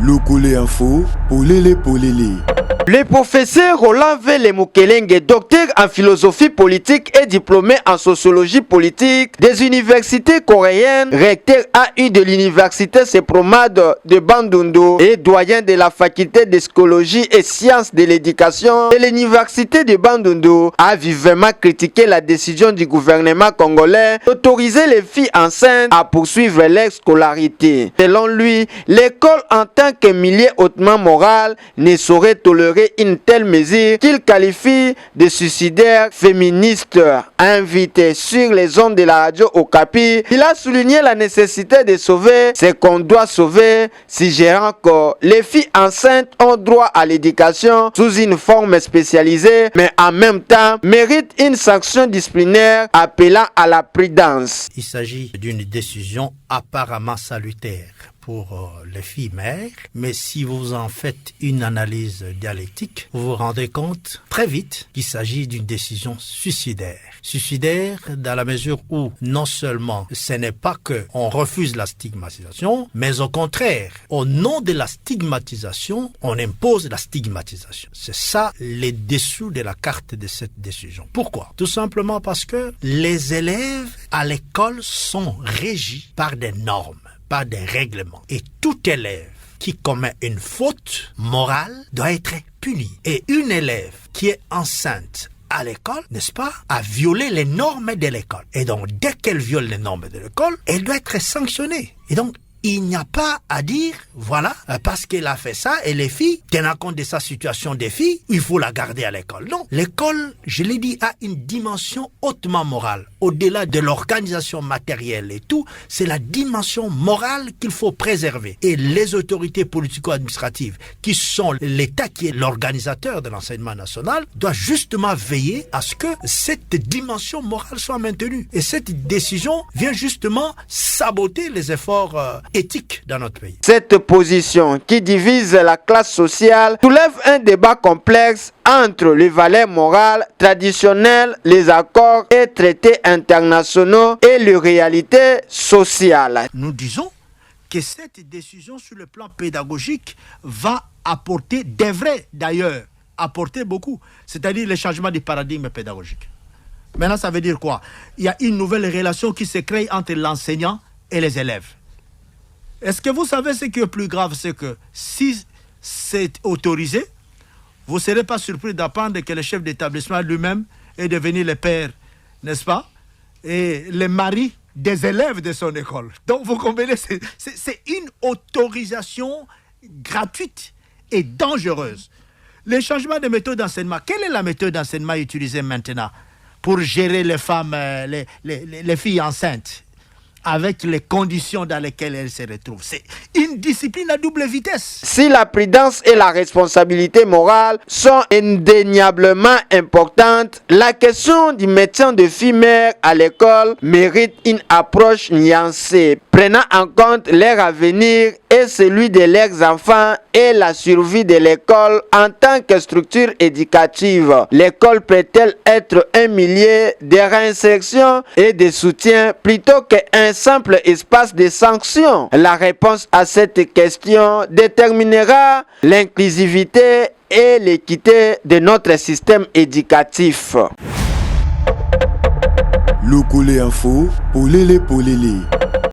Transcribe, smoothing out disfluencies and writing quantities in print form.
Lokole Info, Polele Polele. Le professeur Roland Vele Mukelenge, docteur en philosophie politique et diplômé en sociologie politique des universités coréennes, recteur AI de l'université Sepromad de Bandundu et doyen de la faculté de psychologie et sciences de l'éducation de l'université de Bandundu, a vivement critiqué la décision du gouvernement congolais d'autoriser les filles enceintes à poursuivre leur scolarité. Selon lui, l'école en tant que milieu hautement moral ne saurait tolérer une telle mesure qu'il qualifie de suicidaire féministe. Invité sur les ondes de la radio Okapi, il a souligné la nécessité de sauver ce qu'on doit sauver, suggérant que les filles enceintes ont droit à l'éducation sous une forme spécialisée, mais en même temps méritent une sanction disciplinaire appelant à la prudence. Il s'agit d'une décision apparemment salutaire pour les filles mères, mais si vous en faites une analyse dialectique, vous vous rendez compte très vite qu'il s'agit d'une décision suicidaire. Suicidaire dans la mesure où non seulement ce n'est pas qu'on refuse la stigmatisation, mais au contraire, au nom de la stigmatisation, on impose la stigmatisation. C'est ça les dessous de la carte de cette décision. Pourquoi? Tout simplement parce que les élèves à l'école sont régis par des normes, pas des règlements. Et tout élève qui commet une faute morale doit être puni. Et une élève qui est enceinte à l'école, n'est-ce pas, a violé les normes de l'école. Et donc, dès qu'elle viole les normes de l'école, elle doit être sanctionnée. Et donc, il n'y a pas à dire, voilà, parce qu'elle a fait ça, et les filles, tenant compte de sa situation des filles, il faut la garder à l'école. Non, l'école, je l'ai dit, a une dimension hautement morale. Au-delà de l'organisation matérielle et tout, c'est la dimension morale qu'il faut préserver. Et les autorités politico-administratives, qui sont l'État qui est l'organisateur de l'enseignement national, doivent justement veiller à ce que cette dimension morale soit maintenue. Et cette décision vient justement saboter les efforts éthique dans notre pays. Cette position qui divise la classe sociale soulève un débat complexe entre les valeurs morales traditionnelles, les accords et traités internationaux et les réalités sociales. Nous disons que cette décision sur le plan pédagogique va apporter, devrait d'ailleurs apporter beaucoup, c'est-à-dire le changement du paradigme pédagogique. Maintenant, ça veut dire quoi? Il y a une nouvelle relation qui se crée entre l'enseignant et les élèves. Est-ce que vous savez ce qui est plus grave? C'est que si c'est autorisé, vous ne serez pas surpris d'apprendre que le chef d'établissement lui-même est devenu le père, n'est-ce pas? Et le mari des élèves de son école. Donc vous comprenez, c'est une autorisation gratuite et dangereuse. Le changement de méthode d'enseignement, quelle est la méthode d'enseignement utilisée maintenant pour gérer les femmes, les filles enceintes, avec les conditions dans lesquelles elles se retrouvent? C'est une discipline à double vitesse. Si la prudence et la responsabilité morale sont indéniablement importantes, la question du maintien de filles mères à l'école mérite une approche nuancée, prenant en compte leur avenir et celui de leurs enfants et la survie de l'école en tant que structure éducative. L'école peut-elle être un milieu de réinsertion et de soutien plutôt qu'un simple espace de sanction? La réponse à cette question déterminera l'inclusivité et l'équité de notre système éducatif. Lokole Info, Polele Polele.